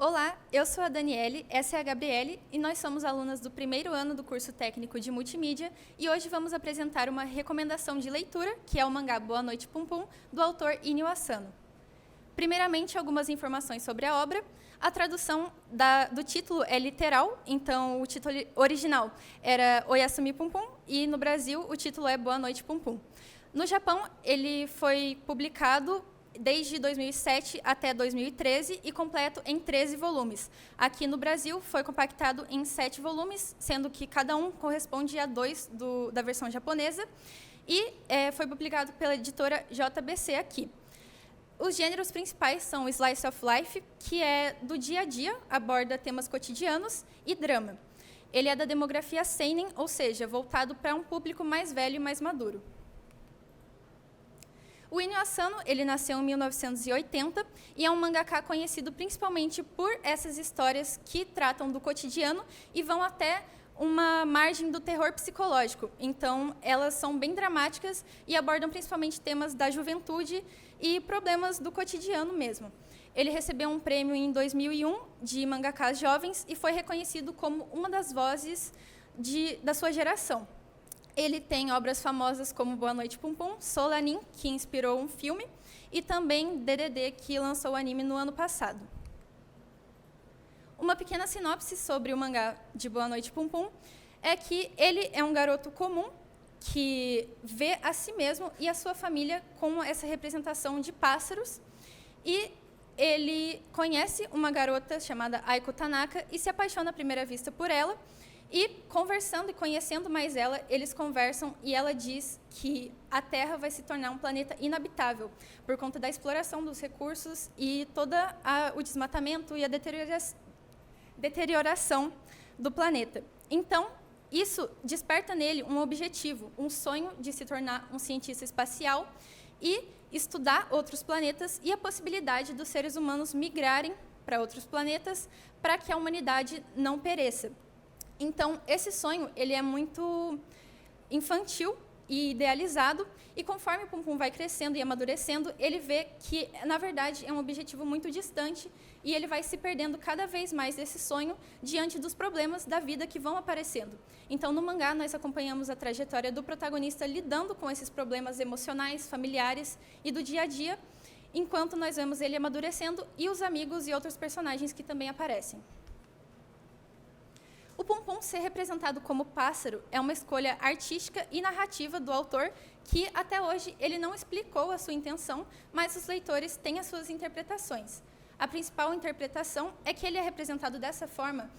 Olá, eu sou a Daniele, essa é a Gabriele e nós somos alunas do primeiro ano do curso técnico de multimídia e hoje vamos apresentar uma recomendação de leitura, que é o mangá Boa Noite Pum Pum, do autor Inio Asano. Primeiramente, algumas informações sobre a obra. A tradução do título é literal, então o título original era Oyasumi Pum Pum e no Brasil o título é Boa Noite Pum Pum. No Japão, ele foi publicado desde 2007 até 2013 e completo em 13 volumes. Aqui no Brasil foi compactado em 7 volumes, sendo que cada um corresponde a 2 da versão japonesa e foi publicado pela editora JBC aqui. Os gêneros principais são Slice of Life, que é do dia a dia, aborda temas cotidianos, e drama. Ele é da demografia seinen, ou seja, voltado para um público mais velho e mais maduro. O Inio Asano, ele nasceu em 1980 e é um mangaka conhecido principalmente por essas histórias que tratam do cotidiano e vão até uma margem do terror psicológico. Então, elas são bem dramáticas e abordam principalmente temas da juventude e problemas do cotidiano mesmo. Ele recebeu um prêmio em 2001 de mangakas jovens e foi reconhecido como uma das vozes da sua geração. Ele tem obras famosas como Boa Noite Pum Pum, Solanin, que inspirou um filme, e também DDD, que lançou o anime no ano passado. Uma pequena sinopse sobre o mangá de Boa Noite Pum Pum é que ele é um garoto comum que vê a si mesmo e a sua família com essa representação de pássaros, e ele conhece uma garota chamada Aiko Tanaka e se apaixona à primeira vista por ela. E, conversando e conhecendo mais ela, eles conversam e ela diz que a Terra vai se tornar um planeta inabitável por conta da exploração dos recursos e todo o desmatamento e a deterioração do planeta. Então, isso desperta nele um objetivo, um sonho de se tornar um cientista espacial e estudar outros planetas e a possibilidade dos seres humanos migrarem para outros planetas para que a humanidade não pereça. Então, esse sonho ele é muito infantil e idealizado, e conforme o Pum Pum vai crescendo e amadurecendo, ele vê que, na verdade, é um objetivo muito distante e ele vai se perdendo cada vez mais desse sonho diante dos problemas da vida que vão aparecendo. Então, no mangá, nós acompanhamos a trajetória do protagonista lidando com esses problemas emocionais, familiares e do dia a dia, enquanto nós vemos ele amadurecendo e os amigos e outros personagens que também aparecem. O Pum Pum ser representado como pássaro é uma escolha artística e narrativa do autor que, até hoje, ele não explicou a sua intenção, mas os leitores têm as suas interpretações. A principal interpretação é que ele é representado dessa forma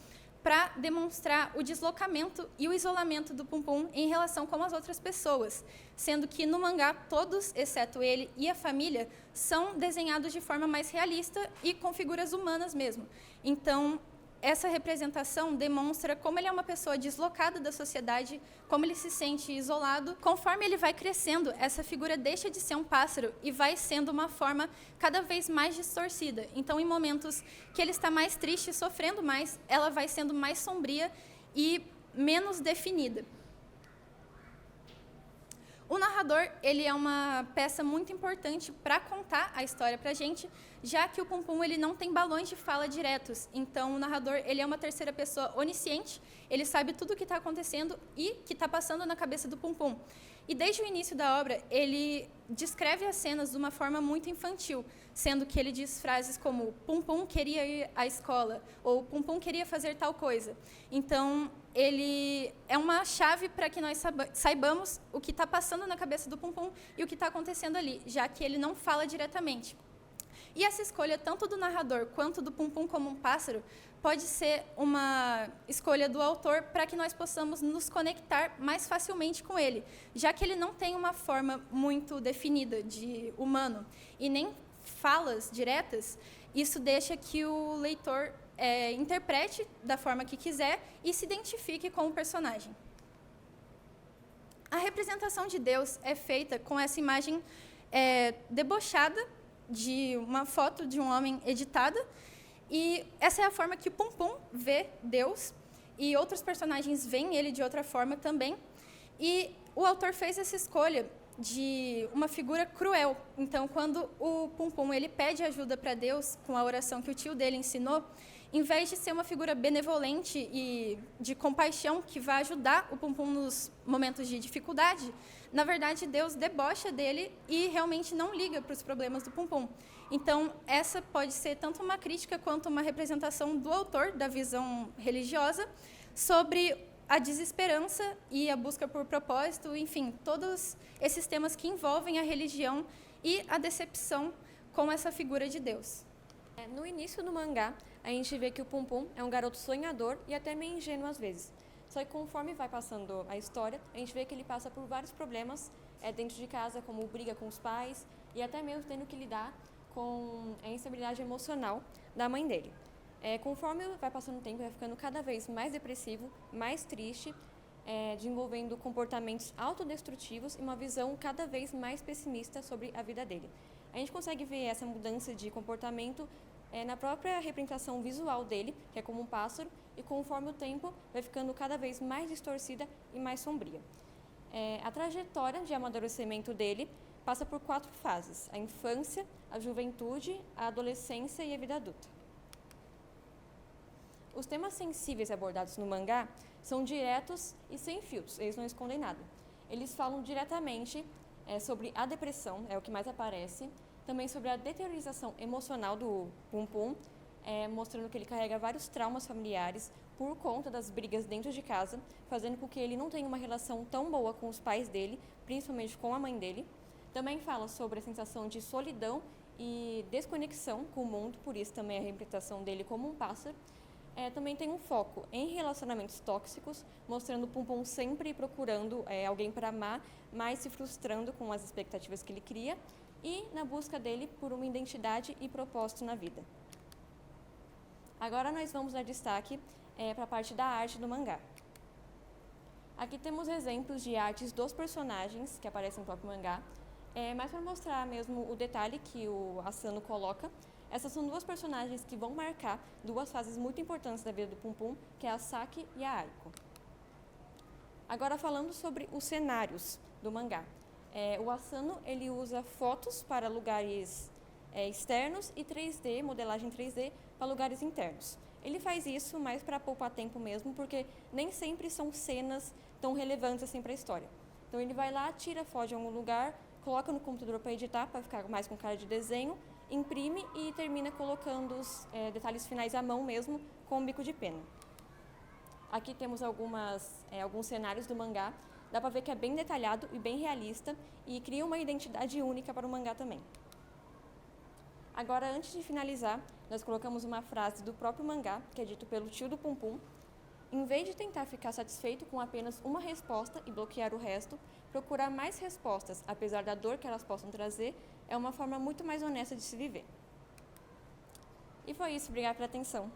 para demonstrar o deslocamento e o isolamento do Pum Pum em relação com as outras pessoas, sendo que no mangá todos, exceto ele e a família, são desenhados de forma mais realista e com figuras humanas mesmo. Então, essa representação demonstra como ele é uma pessoa deslocada da sociedade, como ele se sente isolado. Conforme ele vai crescendo, essa figura deixa de ser um pássaro e vai sendo uma forma cada vez mais distorcida. Então, em momentos que ele está mais triste, sofrendo mais, ela vai sendo mais sombria e menos definida. O narrador ele é uma peça muito importante para contar a história para a gente, já que o Pum Pum ele não tem balões de fala diretos. Então, o narrador ele é uma terceira pessoa onisciente, ele sabe tudo o que está acontecendo e que está passando na cabeça do Pum Pum. E desde o início da obra, ele descreve as cenas de uma forma muito infantil, sendo que ele diz frases como Pum Pum queria ir à escola, ou Pum Pum queria fazer tal coisa. Então, ele é uma chave para que nós saibamos o que está passando na cabeça do Pum Pum e o que está acontecendo ali, já que ele não fala diretamente. E essa escolha, tanto do narrador quanto do Pum Pum como um pássaro, pode ser uma escolha do autor para que nós possamos nos conectar mais facilmente com ele, já que ele não tem uma forma muito definida de humano e nem falas diretas. Isso deixa que o leitor interprete da forma que quiser e se identifique com o personagem. A representação de Deus é feita com essa imagem debochada de uma foto de um homem editada, e essa é a forma que Pum Pum vê Deus, e outros personagens veem ele de outra forma também. E o autor fez essa escolha de uma figura cruel. Então, quando o Pum Pum ele pede ajuda para Deus com a oração que o tio dele ensinou, em vez de ser uma figura benevolente e de compaixão que vai ajudar o Pum Pum nos momentos de dificuldade, na verdade, Deus debocha dele e realmente não liga para os problemas do Pum Pum. Então, essa pode ser tanto uma crítica quanto uma representação do autor da visão religiosa sobre a desesperança e a busca por propósito, enfim, todos esses temas que envolvem a religião e a decepção com essa figura de Deus. No início do mangá, a gente vê que o Pum Pum é um garoto sonhador e até meio ingênuo às vezes. Só que conforme vai passando a história, a gente vê que ele passa por vários problemas dentro de casa, como briga com os pais e até mesmo tendo que lidar com a instabilidade emocional da mãe dele. Conforme vai passando o tempo, vai ficando cada vez mais depressivo, mais triste, desenvolvendo comportamentos autodestrutivos e uma visão cada vez mais pessimista sobre a vida dele. A gente consegue ver essa mudança de comportamento na própria representação visual dele, que é como um pássaro, e conforme o tempo vai ficando cada vez mais distorcida e mais sombria. A trajetória de amadurecimento dele passa por 4 fases: a infância, a juventude, a adolescência e a vida adulta. Os temas sensíveis abordados no mangá são diretos e sem filtros, eles não escondem nada. Eles falam diretamente sobre a depressão, é o que mais aparece, também sobre a deteriorização emocional do Pum Pum, mostrando que ele carrega vários traumas familiares por conta das brigas dentro de casa, fazendo com que ele não tenha uma relação tão boa com os pais dele, principalmente com a mãe dele. Também fala sobre a sensação de solidão e desconexão com o mundo, por isso também a representação dele como um pássaro. Também tem um foco em relacionamentos tóxicos, mostrando o Pum Pum sempre procurando alguém para amar, mas se frustrando com as expectativas que ele cria, e na busca dele por uma identidade e propósito na vida. Agora nós vamos dar destaque para a parte da arte do mangá. Aqui temos exemplos de artes dos personagens que aparecem no próprio mangá, mas para mostrar mesmo o detalhe que o Asano coloca. Essas são 2 personagens que vão marcar 2 fases muito importantes da vida do Pum Pum, que é a Saki e a Aiko. Agora falando sobre os cenários do mangá. O Asano ele usa fotos para lugares externos e 3D, modelagem 3D, para lugares internos. Ele faz isso mais para poupar tempo mesmo, porque nem sempre são cenas tão relevantes assim para a história. Então ele vai lá, tira a foto de algum lugar, coloca no computador para editar, para ficar mais com cara de desenho, imprime e termina colocando os detalhes finais à mão mesmo, com um bico de pena. Aqui temos alguns cenários do mangá, dá para ver que é bem detalhado e bem realista e cria uma identidade única para o mangá também. Agora, antes de finalizar, nós colocamos uma frase do próprio mangá, que é dito pelo tio do Pum Pum. Em vez de tentar ficar satisfeito com apenas uma resposta e bloquear o resto, procurar mais respostas, apesar da dor que elas possam trazer, é uma forma muito mais honesta de se viver. E foi isso, obrigada pela atenção.